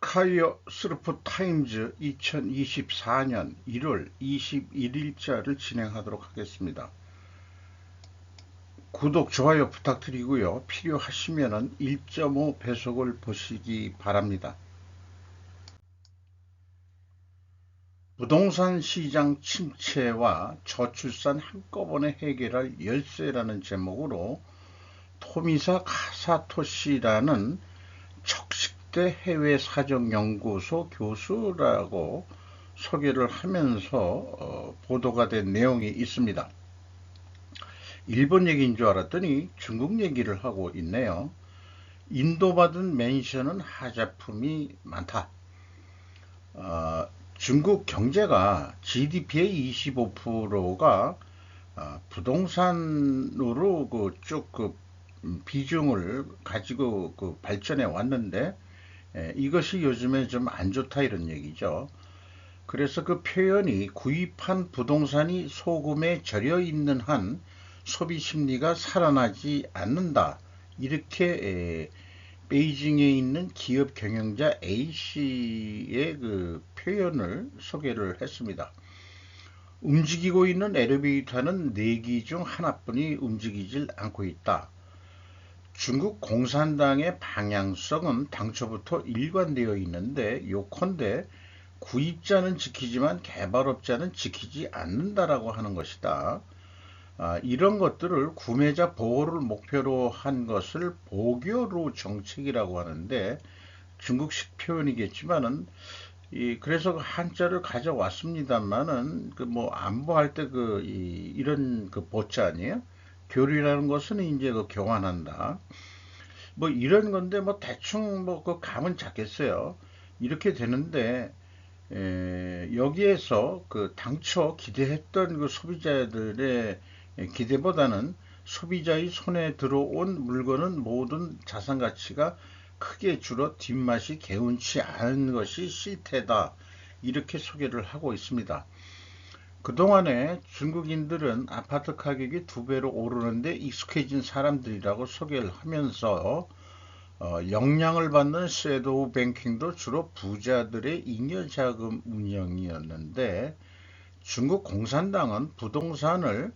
스카이어 서프 타임즈 2024년 1월 21일자를 진행하도록 하겠습니다. 구독, 좋아요 부탁드리고요. 필요하시면 1.5 배속을 보시기 바랍니다. 부동산 시장 침체와 저출산 한꺼번에 해결할 열쇠라는 제목으로 토미사 카사토시라는 척식대 해외사정연구소 교수라고 소개를 하면서 보도가 된 내용이 있습니다. 일본 얘기인 줄 알았더니 중국 얘기를 하고 있네요. 인도받은 맨션은 하자품이 많다. 중국 경제가 GDP의 25%가 부동산으로 쭉 비중을 가지고 발전해 왔는데 이것이 요즘에 좀 안 좋다 이런 얘기죠. 그래서 그 표현이 구입한 부동산이 소금에 절여 있는 한 소비 심리가 살아나지 않는다. 이렇게 베이징에 있는 기업 경영자 A씨의 그 표현을 소개를 했습니다. 움직이고 있는 엘리베이터는 4기 중 하나뿐이 움직이질 않고 있다. 중국 공산당의 방향성은 당초부터 일관되어 있는데 요컨대 구입자는 지키지만 개발업자는 지키지 않는다라고 하는 것이다. 이런 것들을 구매자 보호를 목표로 한 것을 보교로 정책이라고 하는데 중국식 표현이겠지만은 그래서 한자를 가져왔습니다만은 안보할 때 이런 보자 아니에요? 교류라는 것은 이제 교환한다. 이런 건데 대충 감은 잡겠어요. 이렇게 되는데 여기에서 당초 기대했던 소비자들의 기대보다는 소비자의 손에 들어온 물건은 모든 자산 가치가 크게 줄어 뒷맛이 개운치 않은 것이 실태다. 이렇게 소개를 하고 있습니다. 그동안에 중국인들은 아파트 가격이 2배로 오르는데 익숙해진 사람들이라고 소개를 하면서 영향을 받는 섀도우 뱅킹도 주로 부자들의 잉여자금 운영이었는데 중국 공산당은 부동산을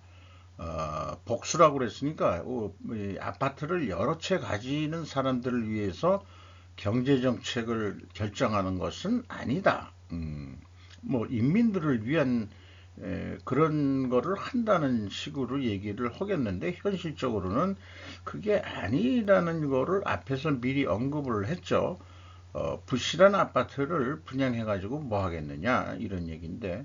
복수라고 그랬으니까 아파트를 여러 채 가지는 사람들을 위해서 경제정책을 결정하는 것은 아니다. 인민들을 위한 그런 거를 한다는 식으로 얘기를 하겠는데 현실적으로는 그게 아니라는 거를 앞에서 미리 언급을 했죠. 부실한 아파트를 분양해가지고 뭐 하겠느냐 이런 얘기인데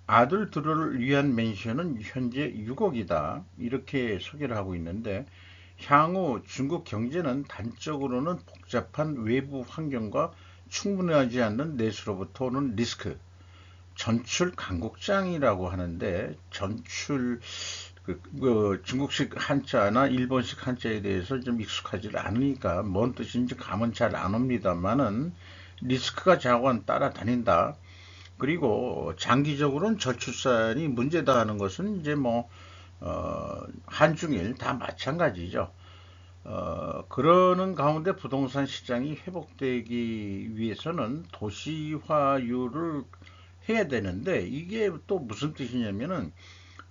아들들을 위한 맨션은 현재 6억이다 이렇게 소개를 하고 있는데 향후 중국 경제는 단적으로는 복잡한 외부 환경과 충분하지 않는 내수로부터 오는 리스크 전출 강국장이라고 하는데 전출 중국식 한자나 일본식 한자에 대해서 좀 익숙하지 않으니까 뭔 뜻인지 감은 잘 안 옵니다만은 리스크가 자관 따라다닌다. 그리고 장기적으로는 저출산이 문제다 하는 것은 이제 한중일 다 마찬가지죠. 그러는 가운데 부동산 시장이 회복되기 위해서는 도시화율을 해야 되는데 이게 또 무슨 뜻이냐면은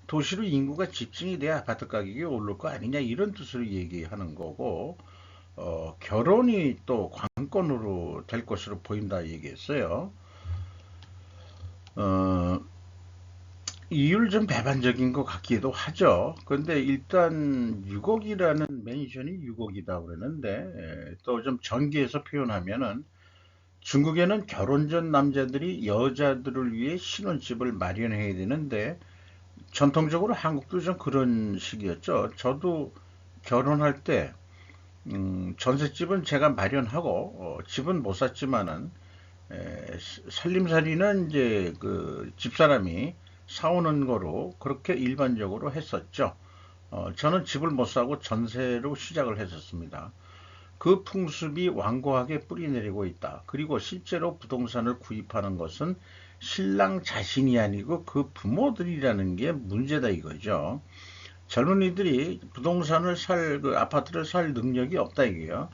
도시로 인구가 집중이 돼야 아파트 가격이 오를 거 아니냐 이런 뜻으로 얘기하는 거고 결혼이 또 관건으로 될 것으로 보인다 얘기했어요. 이율 좀 배반적인 것 같기도 하죠. 근데 일단 6억이라는 맨션이 6억이다 그러는데 또 좀 전개해서 표현하면은 중국에는 결혼 전 남자들이 여자들을 위해 신혼집을 마련해야 되는데 전통적으로 한국도 좀 그런 식이었죠. 저도 결혼할 때 전셋집은 제가 마련하고 집은 못 샀지만은 살림살이는 이제 집사람이 사오는 거로 그렇게 일반적으로 했었죠. 저는 집을 못 사고 전세로 시작을 했었습니다. 그 풍습이 완고하게 뿌리내리고 있다. 그리고 실제로 부동산을 구입하는 것은 신랑 자신이 아니고 그 부모들이라는 게 문제다 이거죠. 젊은이들이 부동산을 아파트를 살 능력이 없다 이게요.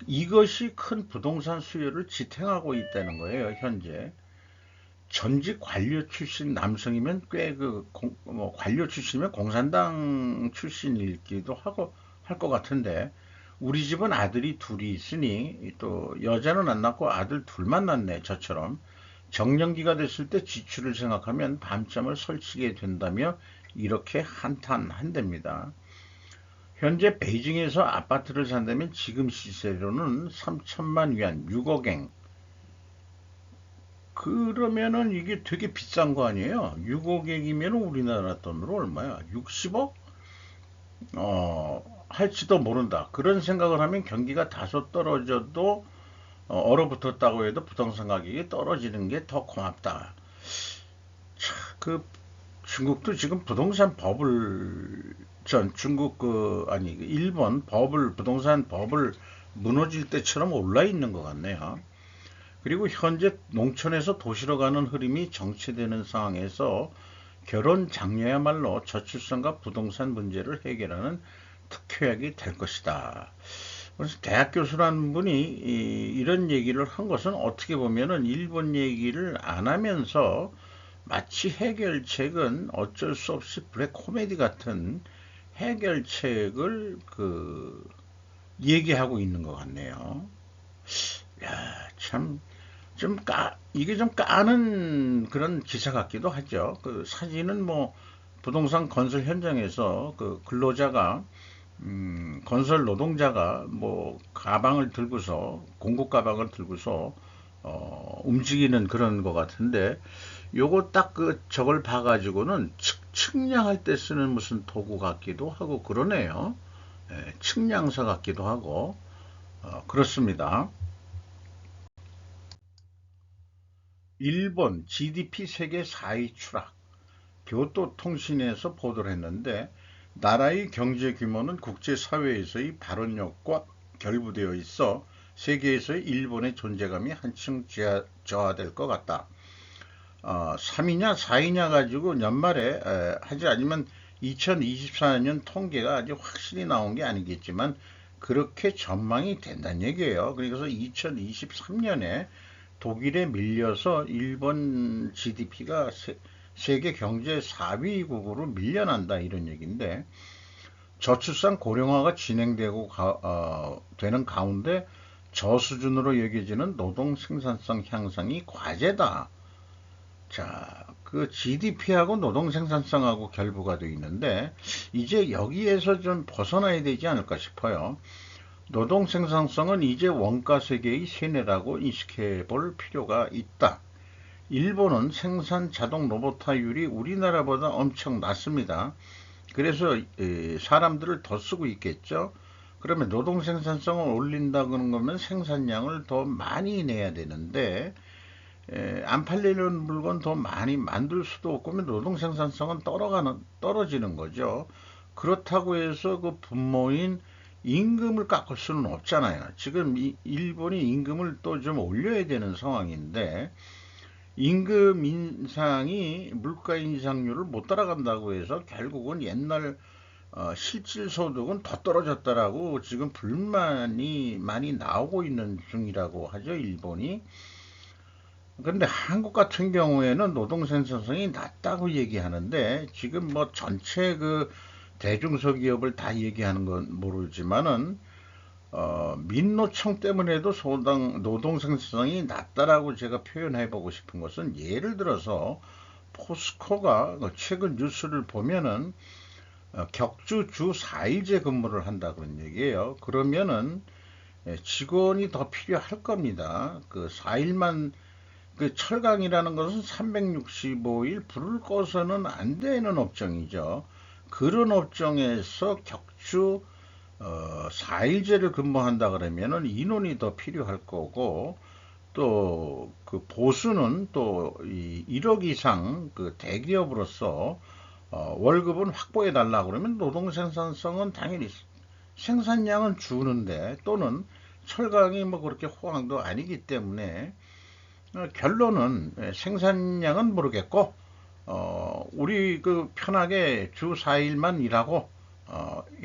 이것이 큰 부동산 수요를 지탱하고 있다는 거예요, 현재. 전직 관료 출신 남성이면 꽤 뭐 관료 출신이면 공산당 출신이기도 하고 할 것 같은데, 우리 집은 아들이 둘이 있으니 또 여자는 안 낳고 아들 둘만 낳네, 저처럼. 정년기가 됐을 때 지출을 생각하면 밤잠을 설치게 된다며 이렇게 한탄한답니다. 현재 베이징에서 아파트를 산다면 지금 시세로는 3천만 위안, 6억엔. 그러면은 이게 되게 비싼 거 아니에요? 6억엔이면 우리나라 돈으로 얼마야? 60억? 할지도 모른다. 그런 생각을 하면 경기가 다소 떨어져도 얼어붙었다고 해도 부동산 가격이 떨어지는 게 더 고맙다. 그 중국도 지금 부동산 버블 전 중국 아니 일본 버블 부동산 버블 무너질 때처럼 올라 있는 것 같네요. 그리고 현재 농촌에서 도시로 가는 흐름이 정체되는 상황에서 결혼 장려야말로 저출산과 부동산 문제를 해결하는 특효약이 될 것이다. 그래서 대학 교수라는 분이 이런 얘기를 한 것은 어떻게 보면은 일본 얘기를 안 하면서 마치 해결책은 어쩔 수 없이 블랙 코미디 같은 해결책을 얘기하고 있는 것 같네요. 야, 참, 이게 좀 까는 그런 기사 같기도 하죠. 그 사진은 뭐, 부동산 건설 현장에서 그 근로자가, 건설 노동자가 뭐, 가방을 들고서, 공구 가방을 들고서, 움직이는 그런 것 같은데, 요거 딱 저걸 봐가지고는 측량할 때 쓰는 무슨 도구 같기도 하고 그러네요. 예, 측량서 같기도 하고, 그렇습니다. 일본 GDP 세계 4위 추락. 교토통신에서 보도를 했는데, 나라의 경제 규모는 국제사회에서의 발언력과 결부되어 있어 세계에서의 일본의 존재감이 한층 저하될 것 같다. 3위냐 4위냐 가지고 연말에 하지 아니면 2024년 통계가 아직 확실히 나온 게 아니겠지만 그렇게 전망이 된다는 얘기예요. 그래서 2023년에 독일에 밀려서 일본 GDP가 세계 경제 4위국으로 밀려난다 이런 얘기인데, 저출산 고령화가 진행되고 되는 가운데 저수준으로 여겨지는 노동 생산성 향상이 과제다. 자, 그 GDP하고 노동 생산성하고 결부가 되어 있는데 이제 여기에서 좀 벗어나야 되지 않을까 싶어요. 노동 생산성은 이제 원가 세계의 세뇌라고 인식해 볼 필요가 있다. 일본은 생산 자동 로봇화율이 우리나라보다 엄청 낮습니다. 그래서 사람들을 더 쓰고 있겠죠. 그러면 노동 생산성을 올린다는 거면 생산량을 더 많이 내야 되는데 안 팔리는 물건 더 많이 만들 수도 없고 노동 생산성은 떨어지는 거죠. 그렇다고 해서 그 분모인 임금을 깎을 수는 없잖아요. 지금 일본이 임금을 또 좀 올려야 되는 상황인데 임금 인상이 물가 인상률을 못 따라간다고 해서 결국은 옛날 실질 소득은 더 떨어졌다라고 지금 불만이 많이 나오고 있는 중이라고 하죠, 일본이. 그런데 한국 같은 경우에는 노동 생산성이 낮다고 얘기하는데 지금 뭐 전체 대중소기업을 다 얘기하는 건 모르지만은 민노총 때문에도 노동 생산성이 낮다라고 제가 표현해 보고 싶은 것은 예를 들어서 포스코가 최근 뉴스를 보면은 격주 주 4일제 근무를 한다 그런 얘기예요. 그러면은 직원이 더 필요할 겁니다. 그 4일만 철강이라는 것은 365일 불을 꺼서는 안 되는 업종이죠. 그런 업종에서 격주 4일제를 근무한다 그러면은 인원이 더 필요할 거고 또 그 보수는 또 1억 이상 그 대기업으로서 월급은 확보해 달라 그러면 노동 생산성은 당연히 생산량은 주는데 또는 철강이 뭐 그렇게 호황도 아니기 때문에 결론은 생산량은 모르겠고 우리 편하게 주 4일만 일하고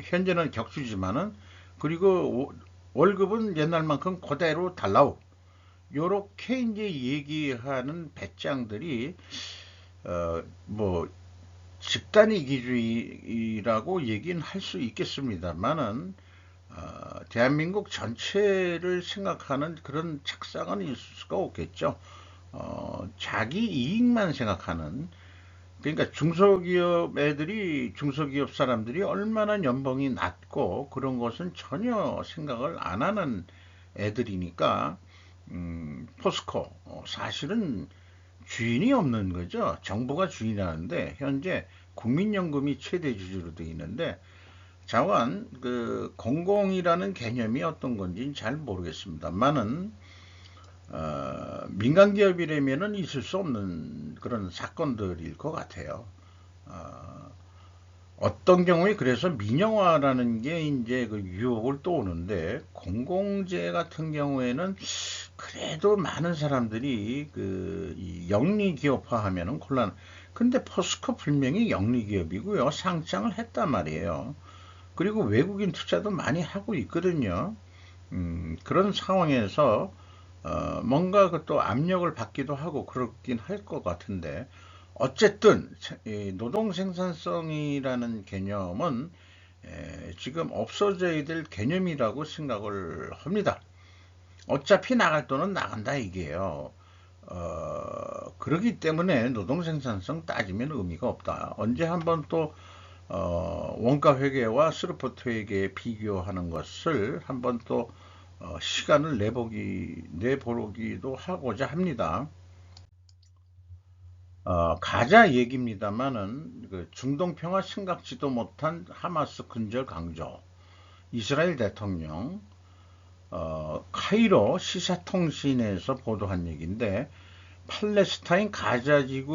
현재는 격수지만은 그리고 월급은 옛날만큼 그대로 달라오. 요렇게 이제 얘기하는 배짱들이 뭐 집단 이기주의라고 얘기는 할 수 있겠습니다만은 대한민국 전체를 생각하는 그런 착상은 있을 수가 없겠죠. 자기 이익만 생각하는, 그러니까 중소기업 사람들이 얼마나 연봉이 낮고 그런 것은 전혀 생각을 안 하는 애들이니까 포스코 사실은 주인이 없는 거죠. 정부가 주인하는데 현재 국민연금이 최대 주주로 되어 있는데 자관 그 공공이라는 개념이 어떤 건지는 잘 모르겠습니다만은 민간 기업이라면은 있을 수 없는 그런 사건들일 것 같아요. 어, 어떤 경우에 그래서 민영화라는 게 이제 그 유혹을 또 오는데 공공재 같은 경우에는 그래도 많은 사람들이 그 영리 기업화 하면은 곤란. 근데 포스코 분명히 영리 기업이고요. 상장을 했단 말이에요. 그리고 외국인 투자도 많이 하고 있거든요. 그런 상황에서 뭔가 그 또 압력을 받기도 하고 그렇긴 할 것 같은데 어쨌든 노동 생산성이라는 개념은 지금 없어져야 될 개념이라고 생각을 합니다. 어차피 나갈 돈은 나간다 이게요. 그러기 때문에 노동 생산성 따지면 의미가 없다. 언제 한번 또 원가 회계와 스루포트 회계 비교하는 것을 한번 또 시간을 내보기도 하고자 합니다. 가자 얘기입니다만은 그 중동 평화 심각지도 못한 하마스 근절 강조. 이스라엘 대통령 카이로 시사통신에서 보도한 얘기인데 팔레스타인 가자지구에서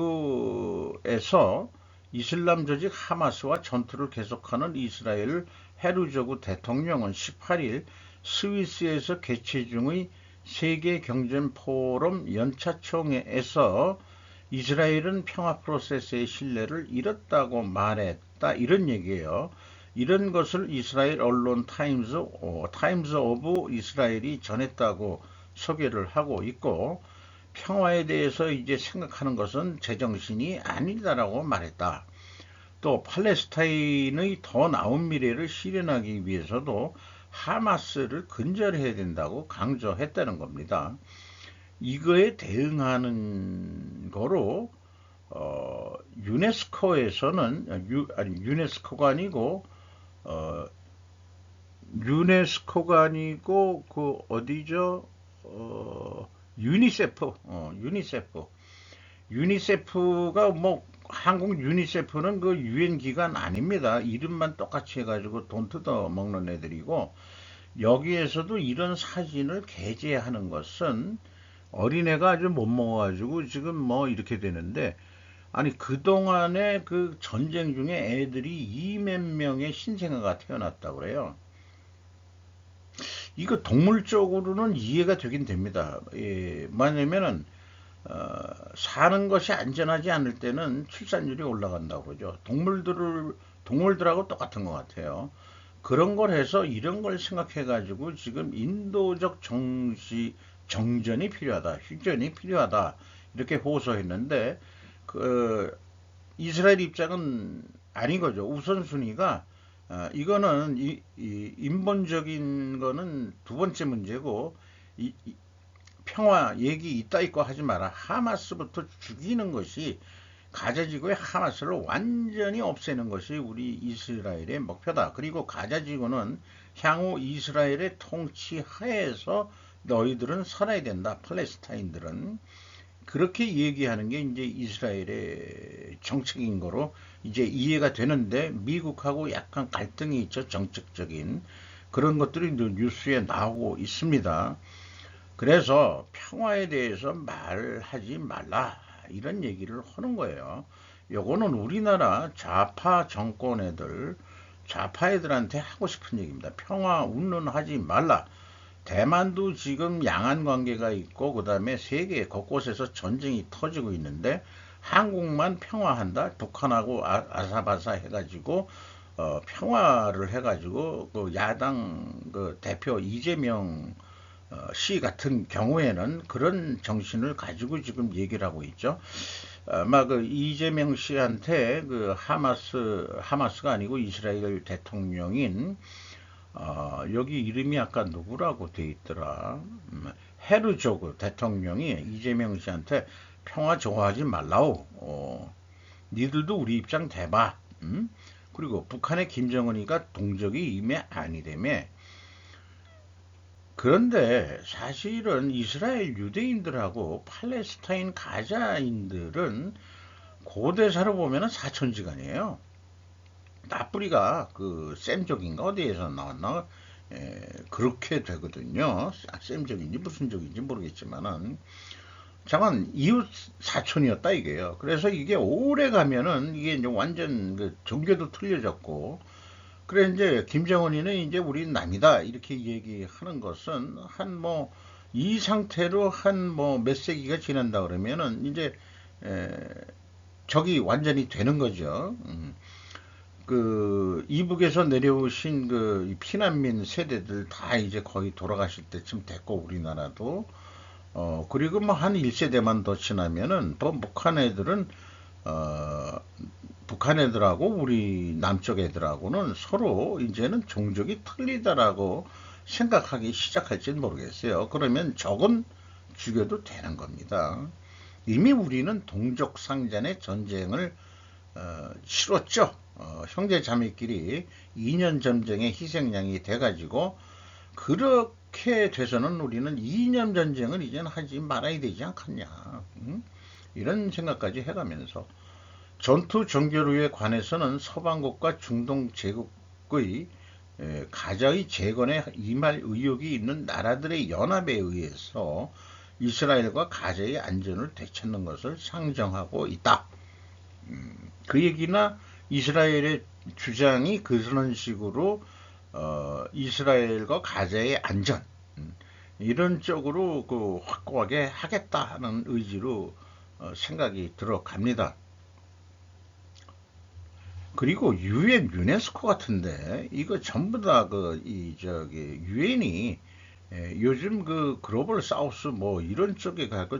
이슬람 조직 하마스와 전투를 계속하는 이스라엘 헤르조그 대통령은 18일 스위스에서 개최 중의 세계경제포럼 연차총회에서 이스라엘은 평화 프로세스의 신뢰를 잃었다고 말했다. 이런 얘기예요. 이런 것을 이스라엘 언론 타임즈 오브 이스라엘이 전했다고 소개를 하고 있고 평화에 대해서 이제 생각하는 것은 제정신이 아니다라고 말했다. 또 팔레스타인의 더 나은 미래를 실현하기 위해서도 하마스를 근절해야 된다고 강조했다는 겁니다. 이거에 대응하는 거로 유네스코에서는 유네스코가 아니고 어, 유네스코가 아니고 그 어디죠? 유니세프, 유니세프가 뭐 한국 유니세프는 그 유엔 기관 아닙니다. 이름만 똑같이 해가지고 돈 뜯어 먹는 애들이고 여기에서도 이런 사진을 게재하는 것은 어린애가 아주 못 먹어가지고 지금 뭐 이렇게 되는데 아니 그동안에 그 전쟁 중에 애들이 이몇 명의 신생아가 태어났다고 그래요. 이거 동물적으로는 이해가 되긴 됩니다. 뭐냐면은 사는 것이 안전하지 않을 때는 출산율이 올라간다고 그러죠. 동물들하고 똑같은 것 같아요. 그런 걸 해서 이런 걸 생각해 가지고 지금 인도적 정전이 필요하다, 휴전이 필요하다 이렇게 호소했는데 그 이스라엘 입장은 아닌 거죠. 우선순위가 이거는 인본적인 거는 두 번째 문제고 이 평화 얘기 이따 있고 하지 마라. 하마스부터 죽이는 것이 가자지구의 하마스를 완전히 없애는 것이 우리 이스라엘의 목표다. 그리고 가자지구는 향후 이스라엘의 통치 하에서 너희들은 살아야 된다. 팔레스타인들은 그렇게 얘기하는 게 이제 이스라엘의 정책인 거로 이제 이해가 되는데 미국하고 약간 갈등이 있죠. 정책적인 그런 것들이 뉴스에 나오고 있습니다. 그래서 평화에 대해서 말하지 말라 이런 얘기를 하는 거예요. 요거는 우리나라 좌파 정권 애들 좌파 애들한테 하고 싶은 얘기입니다. 평화 운운하지 말라. 대만도 지금 양안 관계가 있고 그다음에 세계 곳곳에서 전쟁이 터지고 있는데 한국만 평화한다. 북한하고 아사바사 해가지고 평화를 해가지고 그 야당 그 대표 이재명 씨 같은 경우에는 그런 정신을 가지고 지금 얘기를 하고 있죠. 아마 그 이재명 씨한테 그 하마스가 아니고 이스라엘 대통령인 여기 이름이 아까 누구라고 돼 있더라. 헤르조그 대통령이 이재명 씨한테 평화 좋아하지 말라오. 니들도 우리 입장 대봐. 그리고 북한의 김정은이가 동족이 이미 아니라며. 그런데 사실은 이스라엘 유대인들하고 팔레스타인 가자인들은 고대사로 보면 사촌지간이에요. 나뿌리가 그 셈족인가 어디에서 나왔나 그렇게 되거든요. 셈족인지 무슨 족인지 모르겠지만은 잠깐 이웃 사촌이었다 이게요. 그래서 이게 오래 가면은 이게 이제 완전 그 종교도 틀려졌고 그래 이제 김정은이는 이제 우리 남이다 이렇게 얘기하는 것은 한 뭐 이 상태로 한 뭐 몇 세기가 지난다 그러면은 이제 에, 적이 완전히 되는 거죠. 그 이북에서 내려오신 그 피난민 세대들 다 이제 거의 돌아가실 때쯤 됐고 우리나라도 그리고 뭐 한 1세대만 더 지나면은 뭐 어 북한 애들하고 우리 남쪽 애들하고는 서로 이제는 종족이 틀리다라고 생각하기 시작할지는 모르겠어요. 그러면 적은 죽여도 되는 겁니다. 이미 우리는 동족 상잔의 전쟁을 치렀죠. 형제 자매끼리 2년 전쟁의 희생양이 돼가지고 그렇게 돼서는 우리는 2년 전쟁을 이제는 하지 말아야 되지 않겠냐. 이런 생각까지 해가면서 전투 종교류에 관해서는 서방국과 중동 제국의 가자의 재건에 임할 의욕이 있는 나라들의 연합에 의해서 이스라엘과 가자의 안전을 되찾는 것을 상정하고 있다. 그 얘기나 이스라엘의 주장이 그런 식으로 이스라엘과 가자의 안전 이런 쪽으로 그 확고하게 하겠다 하는 의지로 생각이 들어갑니다. 그리고 유엔 유네스코 같은데 이거 전부 다 그 이 저기 유엔이 요즘 그 글로벌 사우스 뭐 이런 쪽에 가고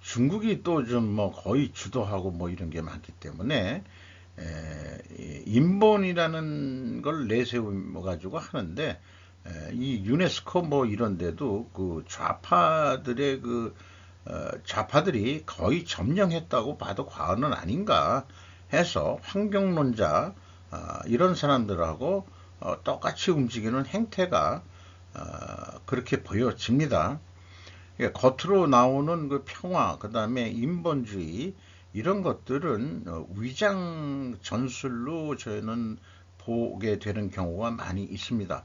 중국이 또 좀 뭐 거의 주도하고 뭐 이런 게 많기 때문에 인본이라는 걸 내세워 가지고 하는데 이 유네스코 뭐 이런 데도 그 좌파들의 좌파들이 거의 점령했다고 봐도 과언은 아닌가 해서 환경론자 이런 사람들하고 똑같이 움직이는 행태가 그렇게 보여집니다. 겉으로 나오는 그 평화, 그 다음에 인본주의 이런 것들은 위장 전술로 저희는 보게 되는 경우가 많이 있습니다.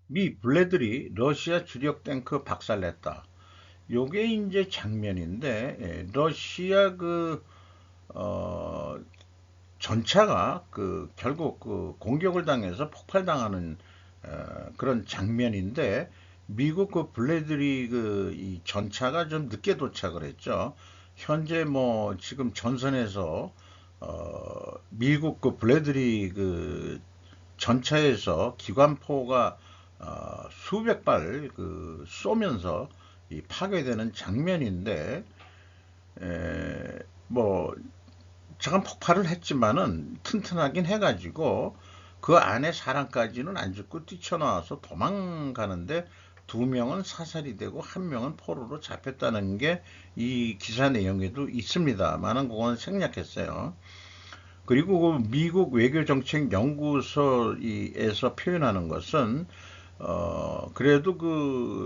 미 블레들이 러시아 주력 탱크 박살냈다. 요게 이제 장면인데 러시아 전차가 결국 공격을 당해서 폭발당하는 그런 장면인데 미국 블레들이 이 전차가 좀 늦게 도착을 했죠. 현재 뭐 지금 전선에서 미국 블레들이 전차에서 기관포가 수백 발 쏘면서 파괴되는 장면인데 뭐 잠깐 폭발을 했지만은 튼튼하긴 해가지고 그 안에 사람까지는 안 죽고 뛰쳐나와서 도망가는데 두 명은 사살이 되고 한 명은 포로로 잡혔다는 게 이 기사 내용에도 있습니다만은 그건 생략했어요. 그리고 미국 외교정책연구소에서 표현하는 것은 그래도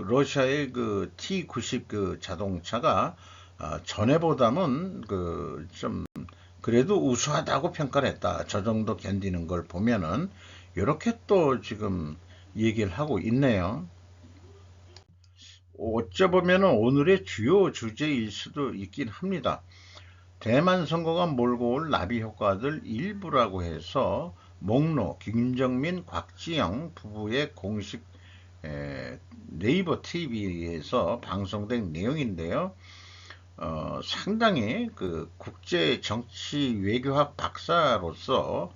러시아의 T-90 자동차가 전에보다는 좀 그래도 우수하다고 평가를 했다. 저 정도 견디는 걸 보면은 이렇게 또 지금 얘기를 하고 있네요. 어쩌보면 오늘의 주요 주제일 수도 있긴 합니다. 대만 선거가 몰고 올 나비 효과들 일부라고 해서 목로 김정민 곽지영 부부의 공식 네이버 TV에서 방송된 내용인데요. 상당히 국제 정치 외교학 박사로서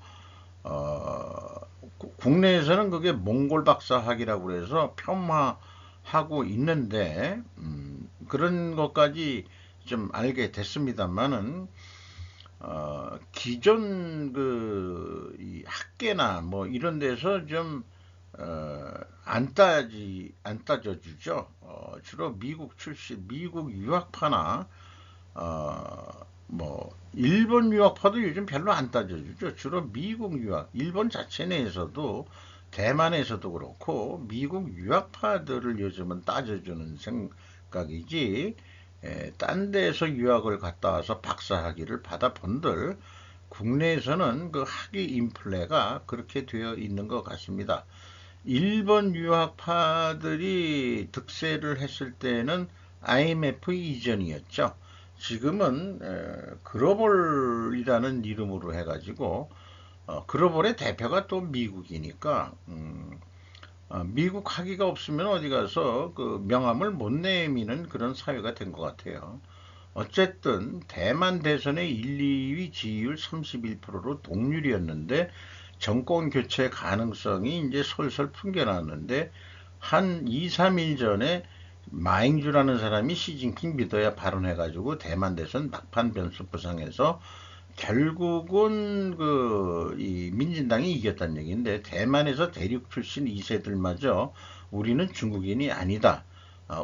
국내에서는 그게 몽골 박사학이라고 그래서 폄하하고 있는데, 그런 것까지 좀 알게 됐습니다만은, 기존 이 학계나 뭐 이런 데서 좀, 안 따져주죠. 주로 미국 출신, 미국 유학파나, 일본 유학파도 요즘 별로 안 따져주죠. 주로 미국 유학, 일본 자체 내에서도, 대만에서도 그렇고, 미국 유학파들을 요즘은 따져주는 생각이지, 딴 데에서 유학을 갔다 와서 박사학위를 받아본들, 국내에서는 그 학위 인플레가 그렇게 되어 있는 것 같습니다. 일본 유학파들이 득세를 했을 때는 IMF 이전이었죠. 지금은 글로벌이라는 이름으로 해가지고, 글로벌의 대표가 또 미국이니까, 미국 학위가 없으면 어디 가서 그 명함을 못 내미는 그런 사회가 된 것 같아요. 어쨌든 대만 대선의 1, 2위 지지율 31%로 동률이었는데, 정권 교체 가능성이 이제 솔솔 풍겨났는데, 한 2, 3일 전에 마잉주라는 사람이 시진핑 믿어야 발언해가지고 대만 대선 막판 변수 부상해서 결국은 이 민진당이 이겼다는 얘기인데, 대만에서 대륙 출신 2세들마저 우리는 중국인이 아니다,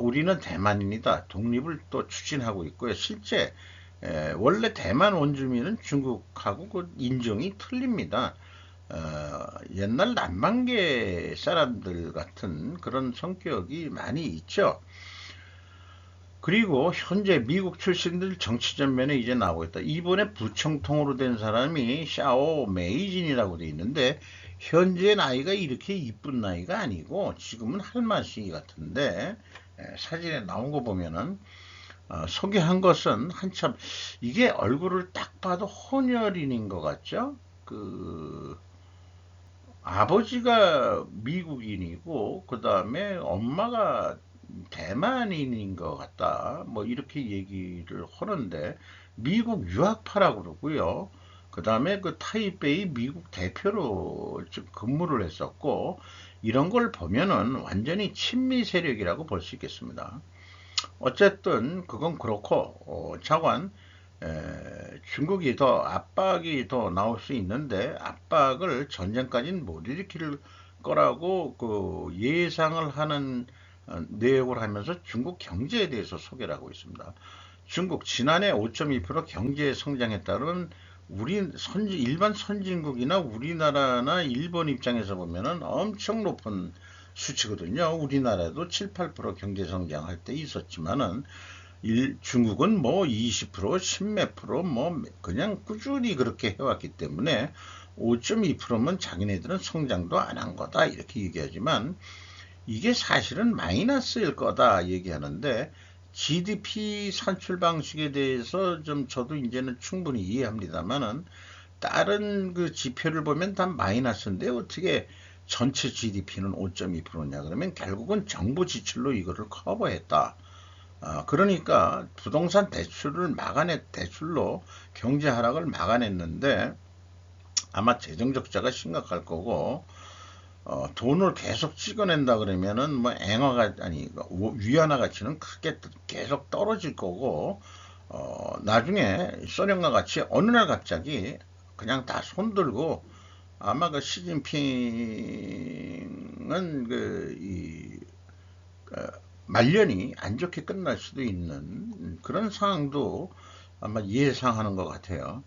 우리는 대만인이다, 독립을 또 추진하고 있고요. 실제 원래 대만 원주민은 중국하고 그 인종이 틀립니다. 옛날 남방계 사람들 같은 그런 성격이 많이 있죠. 그리고 현재 미국 출신들 정치 전면에 이제 나오고 있다. 이번에 부총통으로 된 사람이 샤오 메이진이라고 돼 있는데, 현재 나이가 이렇게 이쁜 나이가 아니고 지금은 할머니 같은데, 사진에 나온 거 보면은, 소개한 것은 한참, 이게 얼굴을 딱 봐도 혼혈인인 것 같죠? 아버지가 미국인이고 그 다음에 엄마가 대만인인 것 같다, 뭐 이렇게 얘기를 하는데, 미국 유학파라고 그러고요. 그 다음에 그 타이베이 미국 대표로 근무를 했었고, 이런 걸 보면은 완전히 친미 세력이라고 볼 수 있겠습니다. 어쨌든 그건 그렇고, 차관, 중국이 더 압박이 더 나올 수 있는데, 압박을 전쟁까지는 못 일으킬 거라고 그 예상을 하는 내용을 하면서 중국 경제에 대해서 소개를 하고 있습니다. 중국 지난해 5.2% 경제 성장했다는, 일반 선진국이나 우리나라나 일본 입장에서 보면은 엄청 높은 수치거든요. 우리나라도 7, 8% 경제 성장할 때 있었지만은, 중국은 뭐 20%, 10몇 프로 뭐 그냥 꾸준히 그렇게 해왔기 때문에 5.2%면 자기네들은 성장도 안 한 거다 이렇게 얘기하지만, 이게 사실은 마이너스일 거다 얘기하는데, GDP 산출 방식에 대해서 좀 저도 이제는 충분히 이해합니다만은, 다른 그 지표를 보면 다 마이너스인데 어떻게 전체 GDP는 5.2%냐 그러면, 결국은 정부 지출로 이거를 커버했다. 그러니까 부동산 대출로 경제 하락을 막아냈는데, 아마 재정 적자가 심각할 거고, 돈을 계속 찍어낸다 그러면은 뭐 앵화가 아니 위안화 가치는 크게 계속 떨어질 거고, 나중에 소련과 같이 어느 날 갑자기 그냥 다 손들고, 아마 그 시진핑은 말년이 안 좋게 끝날 수도 있는 그런 상황도 아마 예상하는 것 같아요.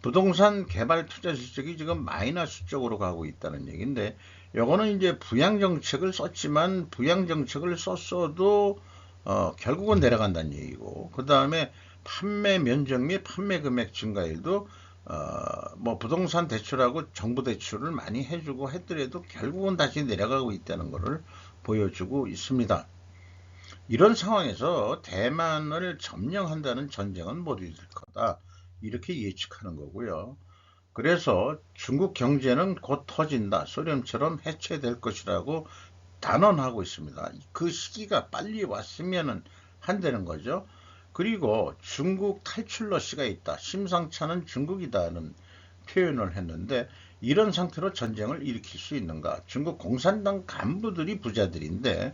부동산 개발 투자 실적이 지금 마이너스 쪽으로 가고 있다는 얘기인데, 요거는 이제 부양 정책을 썼지만, 부양 정책을 썼어도 결국은 내려간다는 얘기고, 그 다음에 판매 면적 및 판매 금액 증가율도, 뭐 부동산 대출하고 정부 대출을 많이 해주고 했더라도 결국은 다시 내려가고 있다는 것을 보여주고 있습니다. 이런 상황에서 대만을 점령한다는 전쟁은 못 이길 거다, 이렇게 예측하는 거고요. 그래서 중국 경제는 곧 터진다, 소련처럼 해체될 것이라고 단언하고 있습니다. 그 시기가 빨리 왔으면 한다는 거죠. 그리고 중국 탈출 러시가 있다, 심상찮은 중국이다는 표현을 했는데, 이런 상태로 전쟁을 일으킬 수 있는가? 중국 공산당 간부들이 부자들인데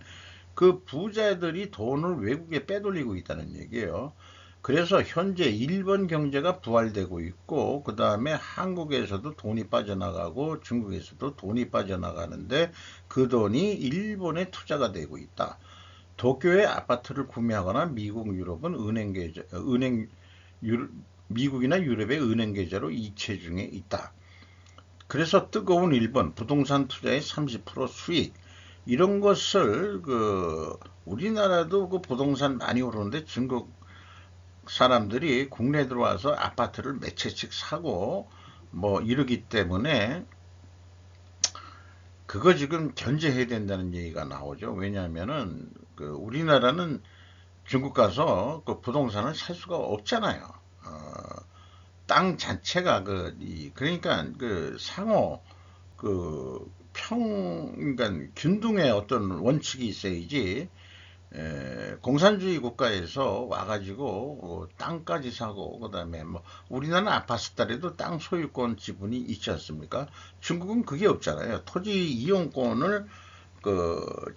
그 부자들이 돈을 외국에 빼돌리고 있다는 얘기예요. 그래서 현재 일본 경제가 부활되고 있고 그 다음에 한국에서도 돈이 빠져나가고 중국에서도 돈이 빠져나가는데 그 돈이 일본에 투자가 되고 있다. 도쿄의 아파트를 구매하거나 미국, 유럽은 은행 계좌, 미국이나 유럽의 은행 계좌로 이체 중에 있다. 그래서 뜨거운 일본 부동산 투자의 30% 수익 이런 것을 우리나라도 그 부동산 많이 오르는데 중국 사람들이 국내 들어와서 아파트를 몇 채씩 사고 뭐 이러기 때문에 그거 지금 견제해야 된다는 얘기가 나오죠. 왜냐하면은 우리나라는 중국 가서 그 부동산을 살 수가 없잖아요. 땅 자체가 그러니까 그 상호 그러니까 균등의 어떤 원칙이 있어야지. 공산주의 국가에서 와가지고 땅까지 사고 그다음에 뭐 우리나라는 아파트달에도 땅 소유권 지분이 있지 않습니까? 중국은 그게 없잖아요. 토지 이용권을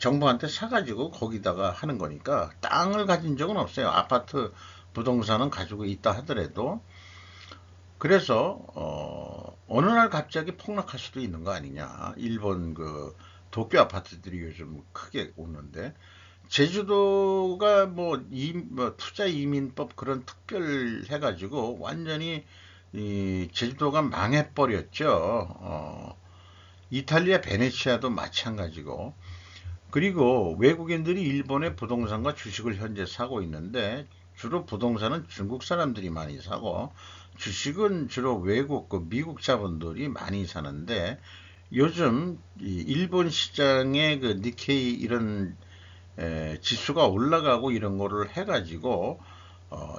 정부한테 사가지고 거기다가 하는 거니까 땅을 가진 적은 없어요. 아파트 부동산은 가지고 있다 하더라도. 그래서 어느 날 갑자기 폭락할 수도 있는 거 아니냐. 일본 도쿄 아파트들이 요즘 크게 오는데 제주도가 뭐 투자 이민법 그런 특별 해가지고 완전히 이 제주도가 망해버렸죠. 이탈리아 베네치아도 마찬가지고. 그리고 외국인들이 일본의 부동산과 주식을 현재 사고 있는데 주로 부동산은 중국 사람들이 많이 사고 주식은 주로 외국 미국 자본들이 많이 사는데 요즘 일본 시장의 니케이 이런 지수가 올라가고 이런 거를 해가지고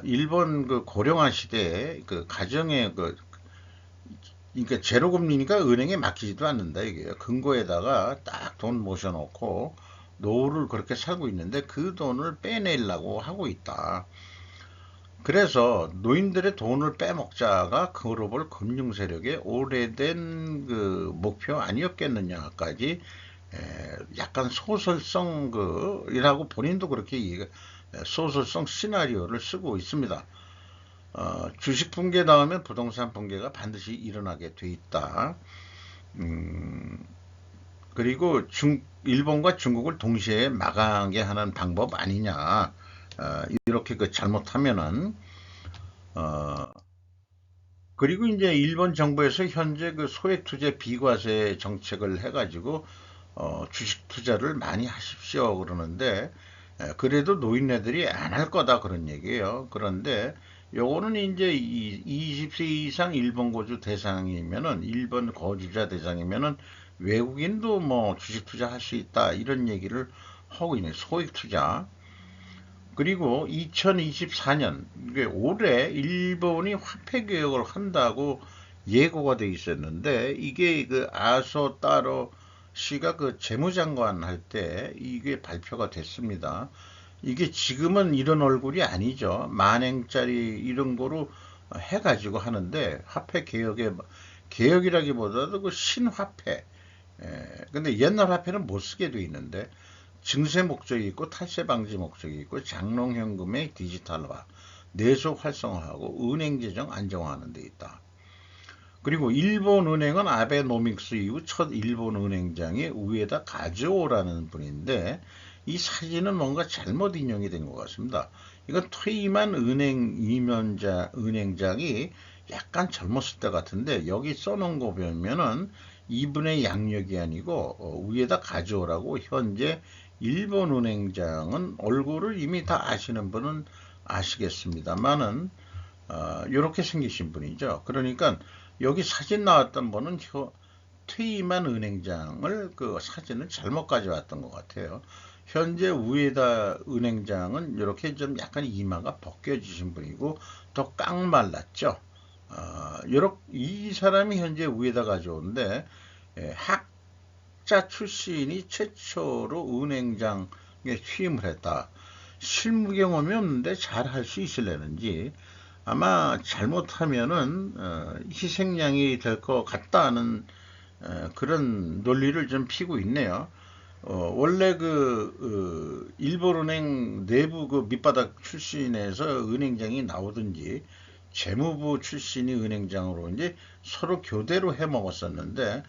일본 고령화 시대에 가정의 그러니까 제로금리니까 은행에 맡기지도 않는다 이게 금고에다가 딱 돈 모셔놓고 노후를 그렇게 살고 있는데 그 돈을 빼내려고 하고 있다. 그래서 노인들의 돈을 빼먹자가 글로벌 금융 세력의 오래된 목표 아니었겠느냐까지 약간 소설성 이라고 본인도 그렇게 소설성 시나리오를 쓰고 있습니다. 주식 붕괴 다음에 부동산 붕괴가 반드시 일어나게 돼 있다. 그리고 일본과 중국을 동시에 막아게 하는 방법 아니냐. 이렇게 잘못하면은 그리고 이제 일본 정부에서 현재 소액 투자 비과세 정책을 해가지고 주식 투자를 많이 하십시오 그러는데 그래도 노인네들이 안 할 거다 그런 얘기예요. 그런데 요거는 이제 20세 이상 일본 거주 대상이면은 일본 거주자 대상이면은 외국인도 뭐 주식 투자할 수 있다 이런 얘기를 하고 있는 소액 투자. 그리고 2024년 올해 일본이 화폐 개혁을 한다고 예고가 돼 있었는데 이게 아소 따로 씨가 재무장관 할 때 이게 발표가 됐습니다. 이게 지금은 이런 얼굴이 아니죠. 만행짜리 이런 거로 해가지고 하는데 화폐 개혁이라기보다도 신화폐. 근데 옛날 화폐는 못 쓰게 돼 있는데 증세 목적이 있고 탈세 방지 목적이 있고 장롱현금의 디지털화, 내수 활성화하고 은행 재정 안정화하는 데 있다. 그리고 일본은행은 아베노믹스 이후 첫 일본은행장이 위에다 가져오라는 분인데 이 사진은 뭔가 잘못 인용이 된 것 같습니다. 이건 퇴임한 은행장이 약간 젊었을 때 같은데 여기 써놓은 거 보면은 이분의 양력이 아니고 위에다 가져오라고 현재 일본 은행장은 얼굴을 이미 다 아시는 분은 아시겠습니다만은 이렇게 생기신 분이죠. 그러니까 여기 사진 나왔던 분은 퇴임한 은행장을 사진을 잘못 가져왔던 것 같아요. 현재 우에다 은행장은 이렇게 좀 약간 이마가 벗겨지신 분이고 더 깡말랐죠. 이 사람이 현재 우에다 가져오는데 학자 출신이 최초로 은행장에 취임을 했다. 실무 경험이 없는데 잘 할 수 있으려는지 아마 잘못하면은 희생양이 될 것 같다는 그런 논리를 좀 피고 있네요. 원래 일본은행 내부 그 밑바닥 출신에서 은행장이 나오든지 재무부 출신이 은행장으로 이제 서로 교대로 해 먹었었는데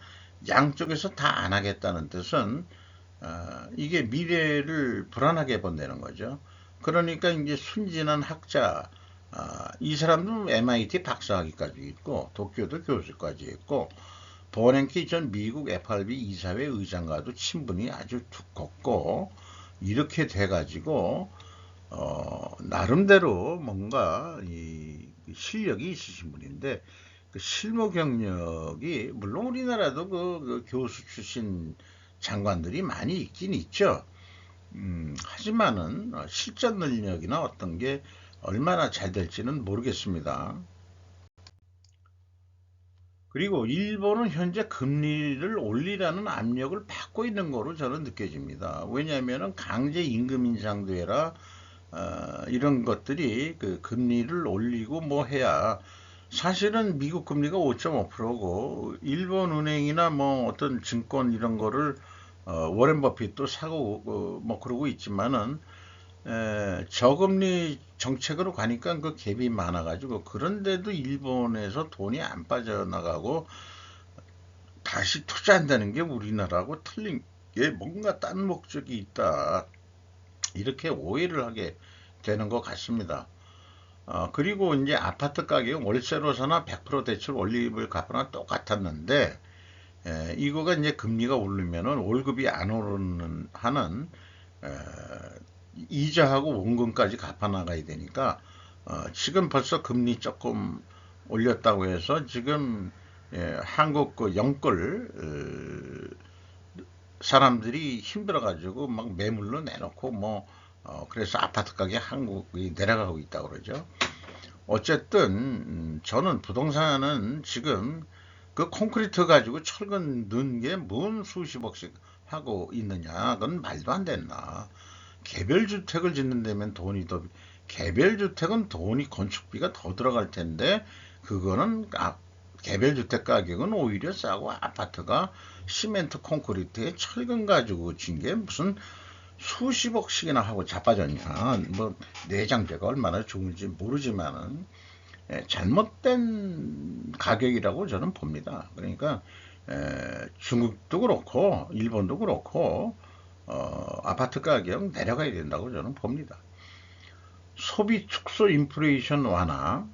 양쪽에서 다 안 하겠다는 뜻은 이게 미래를 불안하게 본다는 거죠. 그러니까 이제 순진한 학자, 이 사람도 MIT 박사학위까지 있고 도쿄도 교수까지 있고 버냉키 전 미국 FRB 이사회 의장과도 친분이 아주 두껍고 이렇게 돼가지고 나름대로 뭔가 이 실력이 있으신 분인데 그 실무 경력이 물론 우리나라도 그 교수 출신 장관들이 많이 있긴 있죠. 하지만은 실전 능력이나 어떤 게 얼마나 잘 될지는 모르겠습니다. 그리고 일본은 현재 금리를 올리라는 압력을 받고 있는 거로 저는 느껴집니다. 왜냐하면 강제 임금 인상도 해라 이런 것들이 그 금리를 올리고 뭐 해야 사실은 미국 금리가 5.5%고 일본 은행이나 뭐 어떤 증권 이런 거를 워렌 버핏도 사고 뭐 그러고 있지만은 저금리 정책으로 가니까 그 갭이 많아가지고 그런데도 일본에서 돈이 안 빠져나가고 다시 투자한다는 게 우리나라하고 틀린 게 뭔가 딴 목적이 있다. 이렇게 오해를 하게 되는 것 같습니다. 그리고 이제 아파트 가격 월세로 사나 100% 대출 원리금을 갚거나 똑같았는데 이거가 이제 금리가 오르면은 월급이 안 오르는 한은 에, 이자하고 원금까지 갚아 나가야 되니까 지금 벌써 금리 조금 올렸다고 해서 지금 한국 그 영끌 사람들이 힘들어가지고 막 매물로 내놓고 뭐 그래서 아파트 가격 한국이 내려가고 있다고 그러죠. 어쨌든 저는 부동산은 지금 그 콘크리트 가지고 철근 넣은 게 뭔 수십억씩 하고 있느냐 그건 말도 안 된다. 개별주택을 짓는 데면 돈이 더 개별주택은 돈이 건축비가 더 들어갈 텐데 그거는 개별주택 가격은 오히려 싸고 아파트가 시멘트 콘크리트에 철근 가지고 진 게 무슨 수십억씩이나 하고 자빠졌냐. 뭐 내장재가 얼마나 좋은지 모르지만은 잘못된 가격이라고 저는 봅니다. 그러니까 중국도 그렇고 일본도 그렇고 아파트 가격 내려가야 된다고 저는 봅니다. 소비 축소 인플레이션 완화,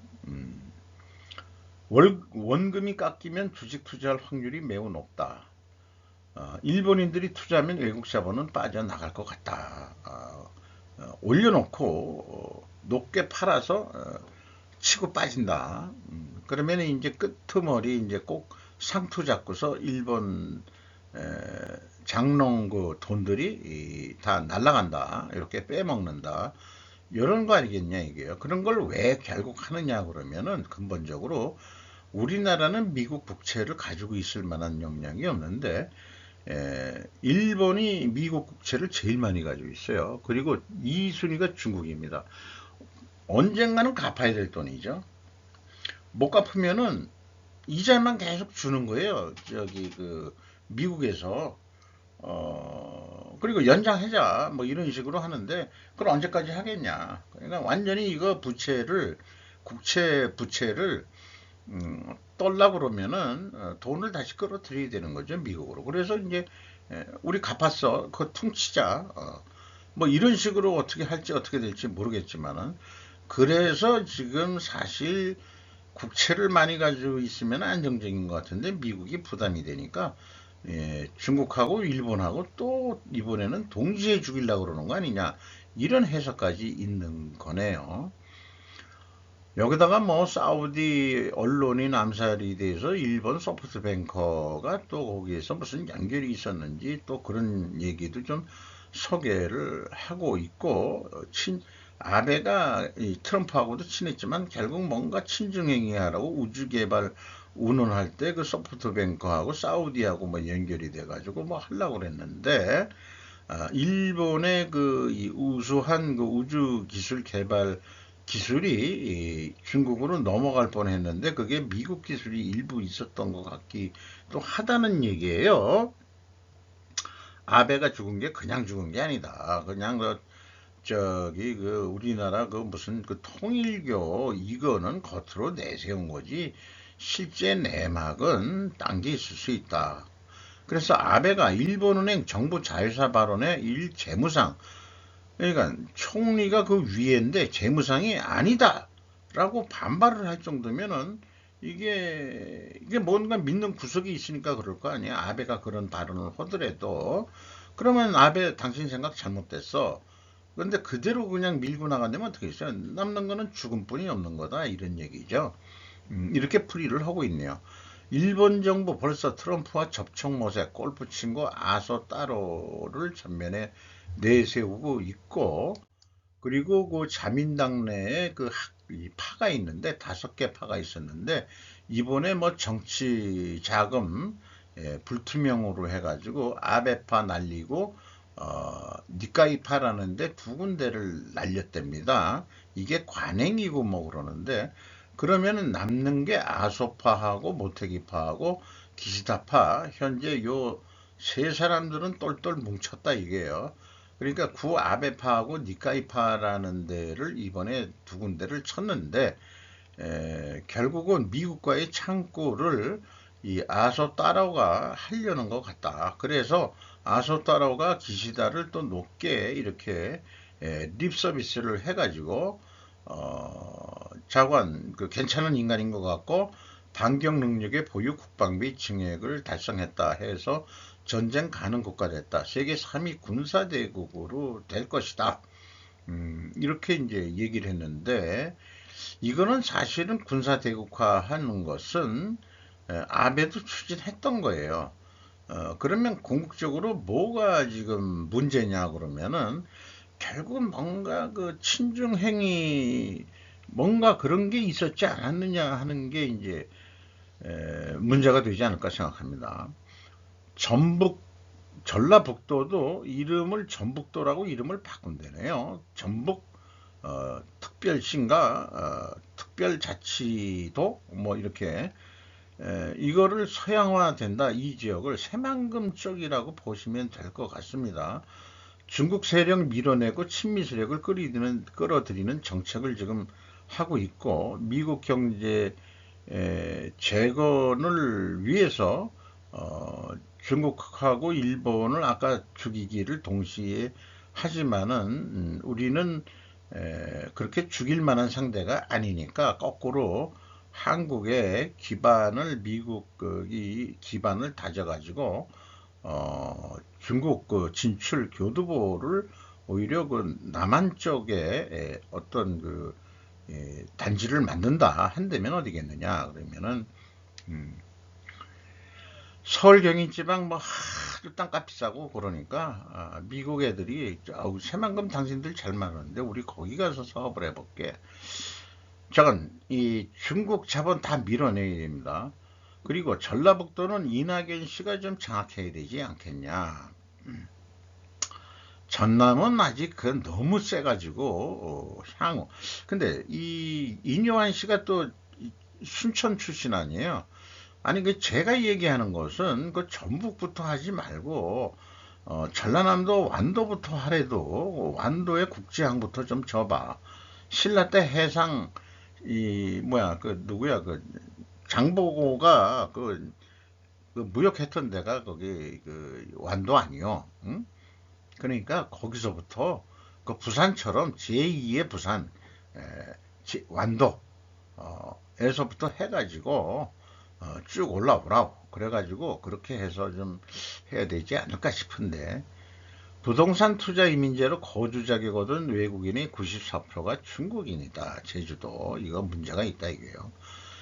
원금이 깎이면 주식 투자할 확률이 매우 높다. 일본인들이 투자하면 외국 자본은 빠져나갈 것 같다. 올려놓고 높게 팔아서 치고 빠진다. 그러면 이제 끄트머리 이제 꼭 상투 잡고서 일본 장롱 그 돈들이 다 날라간다. 이렇게 빼먹는다. 이런 거 아니겠냐 이게요. 그런 걸 왜 결국 하느냐 그러면은 근본적으로 우리나라는 미국 국채를 가지고 있을 만한 역량이 없는데 일본이 미국 국채를 제일 많이 가지고 있어요. 그리고 2순위가 중국입니다. 언젠가는 갚아야 될 돈이죠. 못 갚으면은 이자만 계속 주는 거예요. 저기 그 미국에서 그리고 연장하자 뭐 이런 식으로 하는데 그걸 언제까지 하겠냐. 그러니까 완전히 이거 국채 부채를 떨라 그러면은 돈을 다시 끌어들여야 되는 거죠 미국으로. 그래서 이제 우리 갚았어 그거 퉁치자 뭐 이런 식으로 어떻게 할지 어떻게 될지 모르겠지만은 그래서 지금 사실 국채를 많이 가지고 있으면 안정적인 것 같은데 미국이 부담이 되니까 중국하고 일본하고 또 이번에는 동시에 죽이려고 그러는 거 아니냐 이런 해석까지 있는 거네요. 여기다가 뭐 사우디 언론인 암살이 돼서 일본 소프트뱅커가 또 거기에서 무슨 연결이 있었는지 또 그런 얘기도 좀 소개를 하고 있고 아베가 트럼프하고도 친했지만 결국 뭔가 친중행위하라고 우주개발 운운할 때 그 소프트뱅크하고 사우디하고 뭐 연결이 돼가지고 뭐 하려고 그랬는데 일본의 그 이 우수한 그 우주 기술 개발 기술이 중국으로 넘어갈 뻔했는데 그게 미국 기술이 일부 있었던 것 같기도 하다는 얘기예요. 아베가 죽은 게 그냥 죽은 게 아니다. 그냥 그 우리나라 그 무슨 그 통일교 이거는 겉으로 내세운 거지 실제 내막은 딴 게 있을 수 있다. 그래서 아베가 일본은행 정부 자회사 발언에 재무상, 그러니까 총리가 그 위에인데 재무상이 아니다라고 반발을 할 정도면은 이게 뭔가 믿는 구석이 있으니까 그럴 거 아니야. 아베가 그런 발언을 하더라도 그러면 아베 당신 생각 잘못됐어. 그런데 그대로 그냥 밀고 나간다면 어떻게 있어요? 남는 거는 죽음뿐이 없는 거다 이런 얘기죠. 이렇게 풀이를 하고 있네요. 일본 정부 벌써 트럼프와 접촉 모색, 골프 친구 아소 따로를 전면에 내세우고 있고, 그리고 그 자민당 내에 이 파가 있는데 5개 파가 있었는데 이번에 뭐 정치 자금 불투명으로 해가지고 아베파 날리고 니카이파라는데 2군데를 날렸답니다. 이게 관행이고 뭐 그러는데 그러면은 남는 게 아소파하고 모테기파하고 기시다파 현재 요 세 사람들은 똘똘 뭉쳤다 이게요. 그러니까 구 아베파하고 니카이파라는 데를 이번에 2군데를 쳤는데 결국은 미국과의 창구를 이 아소따라오가 하려는 것 같다. 그래서 아소따라오가 기시다를 또 높게 이렇게 립 서비스를 해가지고 자관 괜찮은 인간인 것 같고 반경 능력의 보유 국방비 증액을 달성했다 해서 전쟁 가능 국가 됐다. 세계 3위 군사대국으로 될 것이다. 이렇게 이제 얘기를 했는데 이거는 사실은 군사대국화하는 것은 아베도 추진했던 거예요. 그러면 궁극적으로 뭐가 지금 문제냐 그러면은 결국 뭔가 그 친중행위 뭔가 그런 게 있었지 않았느냐 하는 게 이제 문제가 되지 않을까 생각합니다. 전라북도도 이름을 전북도라고 이름을 바꾼다네요. 전북 특별시인가 특별자치도 뭐 이렇게 이거를 서양화된다. 이 지역을 새만금 쪽이라고 보시면 될 것 같습니다. 중국 세력 밀어내고 친미 세력을 끌어들이는 정책을 지금 하고 있고 미국 경제 재건을 위해서 중국하고 일본을 아까 죽이기를 동시에 하지만은 우리는 그렇게 죽일 만한 상대가 아니니까 거꾸로 한국의 기반을 미국이 기반을 다져가지고 중국 그 진출 교두보를 오히려 그 남한 쪽에 어떤 단지를 만든다 한다면 어디겠느냐 그러면은 서울 경인지방 뭐 하도 땅값 비싸고 그러니까 미국 애들이 새만금 당신들 잘 많은데 우리 거기 가서 사업을 해볼게. 저건 이 중국 자본 다 밀어내야 됩니다. 그리고 전라북도는 이낙연 씨가 좀 장악해야 되지 않겠냐. 전남은 아직 그 너무 세가지고 향후. 근데 이 인요한 씨가 또 순천 출신 아니에요. 아니 그 제가 얘기하는 것은 그 전북부터 하지 말고 전라남도 완도부터 하래도 완도의 국제항부터 좀 줘봐. 신라 때 해상 이 뭐야 그 누구야 그 장보고가 그 무역했던 데가 거기 그 완도 아니요. 응? 그러니까 거기서부터 그 부산처럼 제2의 부산 완도 에서부터 해가지고 쭉 올라오라고 그래가지고 그렇게 해서 좀 해야 되지 않을까 싶은데 부동산 투자 이민제로 거주 자격 얻은 외국인의 94%가 중국인이다. 제주도 이거 문제가 있다 이게요.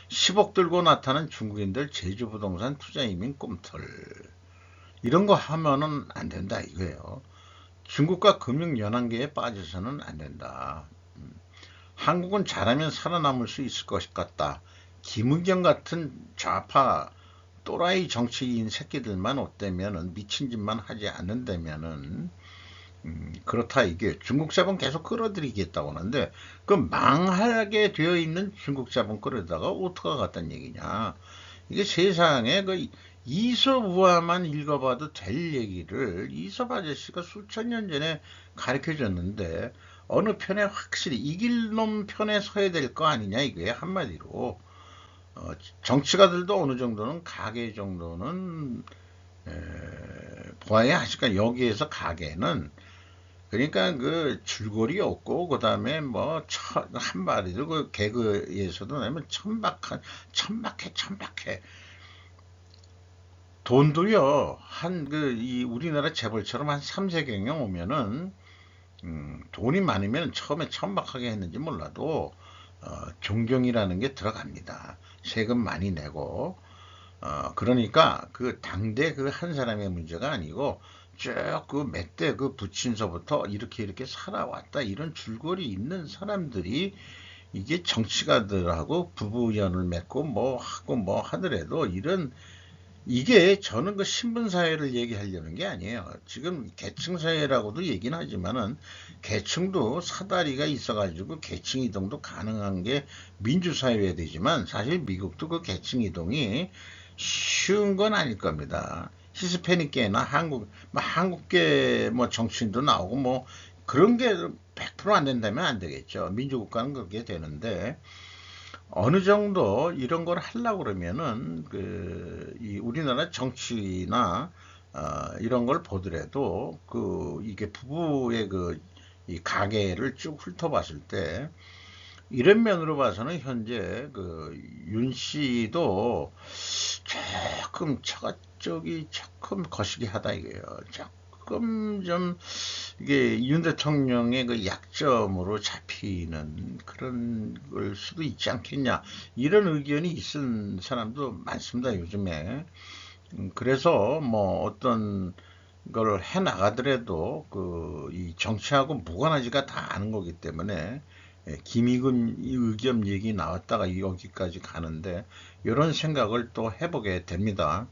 10억 들고 나타난 중국인들 제주 부동산 투자 이민 꿈틀 이런 거 하면은 안 된다 이거예요. 중국과 금융 연안계에 빠져서는 안 된다. 한국은 잘하면 살아남을 수 있을 것 같다. 김은경 같은 좌파 또라이 정치인 새끼들만 없다면은 미친 짓만 하지 않는다면은 그렇다 이게 중국 자본 계속 끌어들이겠다고 하는데 그 망하게 되어 있는 중국 자본 끌어다가 어떡하 갔단 얘기냐. 이게 세상에 그 이솝우화만 읽어봐도 될 얘기를 이솝 아저씨가 수천 년 전에 가르쳐 줬는데 어느 편에 확실히 이길 놈 편에 서야 될 거 아니냐 이거예요 한마디로. 어, 정치가들도 어느 정도는 가계 정도는 보아야 하니까 여기에서 가계는 그러니까 그 줄거리 없고 그다음에 뭐 한마디로 그 개그에서도 내면 천박해 돈도요 한 그 이 우리나라 재벌처럼 한 3세경영 오면은 돈이 많으면 처음에 천박하게 했는지 몰라도 존경이라는 게 들어갑니다. 세금 많이 내고 그러니까 그 당대 그 한 사람의 문제가 아니고 쭉 그 몇 대 그 부친서부터 이렇게 살아왔다 이런 줄거리 있는 사람들이 이게 정치가들하고 부부연을 맺고 뭐 하고 뭐 하더라도 이런 이게 저는 그 신분사회를 얘기하려는 게 아니에요. 지금 계층사회라고도 얘기는 하지만은 계층도 사다리가 있어가지고 계층 이동도 가능한 게 민주사회여야 되지만 사실 미국도 그 계층 이동이 쉬운 건 아닐 겁니다. 히스패닉계나 뭐 한국계 뭐 정치인도 나오고 뭐 그런 게 100%안 된다면 안 되겠죠. 민주국가는 그렇게 되는데 어느 정도 이런 걸 하려고 그러면은 이 우리나라 정치나 이런 걸 보더라도 이게 부부의 이 가계를 쭉 훑어봤을 때 이런 면으로 봐서는 현재 윤 씨도 조금 처가쪽이 조금 거시기 하다 이거예요. 조금 좀 이게 윤 대통령의 그 약점으로 잡히는 그런 걸 수도 있지 않겠냐 이런 의견이 있은 사람도 많습니다 요즘에. 그래서 뭐 어떤 걸 해 나가더라도 이 정치하고 무관하지가 다 아는 거기 때문에 김의겸 의견 얘기 나왔다가 여기까지 가는데 이런 생각을 또 해보게 됩니다.